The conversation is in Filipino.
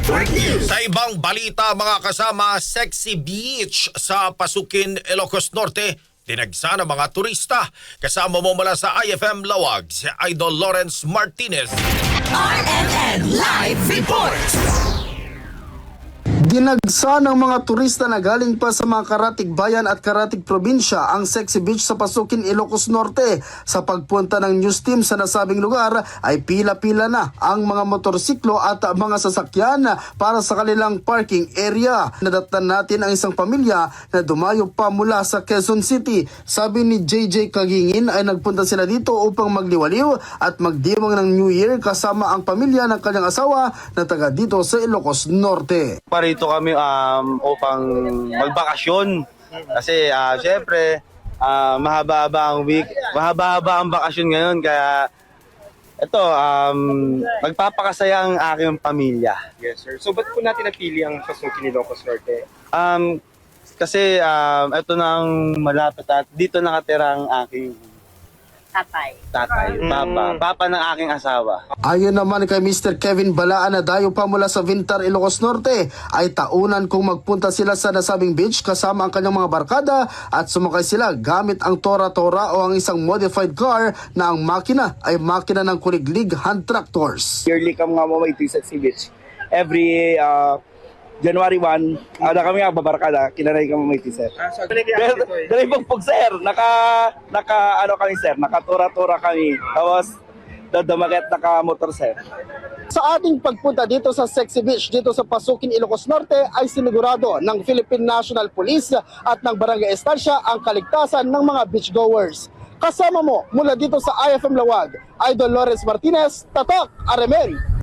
Sa ibang balita mga kasama, sexy beach sa Pasukin, Ilocos Norte. Dinagsa ng mga turista. Kasama mo mula sa IFM Lawag, si Idol Lawrence Martinez. RMN Live Report! Dinagsa ng mga turista na galing pa sa mga karatig bayan at karatig probinsya ang sexy beach sa Pasukin, Ilocos Norte. Sa pagpunta ng news team sa nasabing lugar ay pila-pila na ang mga motorsiklo at mga sasakyan para sa kanilang parking area. Nadatnan natin ang isang pamilya na dumayo pa mula sa Quezon City. Sabi ni JJ Kagingin ay nagpunta sila dito upang magliwaliw at magdiwang ng New Year kasama ang pamilya ng kanyang asawa na taga dito sa Ilocos Norte. Parito kami upang magbakasyon kasi syempre mahaba-haba ang bakasyon ngayon kaya ito magpapakasaya ang aking pamilya. Yes, sir. So, ba't po natin napili ang Pasukin, Ilocos Norte? Kasi ito nang malapit at dito nakatira ang aking tatay, papa ng aking asawa. Ayon naman kay Mr. Kevin Balaan na dayo pa mula sa Vintar, Ilocos Norte, ay taunan kung magpunta sila sa nasabing beach kasama ang kanyang mga barkada at sumakay sila gamit ang Tora-Tora o ang isang modified car na ang makina ay makina ng kuliglig hand tractors. Yearly kami nga mamay sa Sexy Beach. Every January 1, ada kami nga babarkada, kinaray kami mamay sir. So, Dali pagpag sir, naka kami sir, naka-tura-tura kami. Tapos dadamakit naka-motor sir. Sa ating pagpunta dito sa Sexy Beach dito sa Pasukin, Ilocos Norte ay sinigurado ng Philippine National Police at ng Barangay Estancia ang kaligtasan ng mga beachgoers. Kasama mo mula dito sa IFM Lawag, Idol Lawrence Martinez, Tatak, RMN.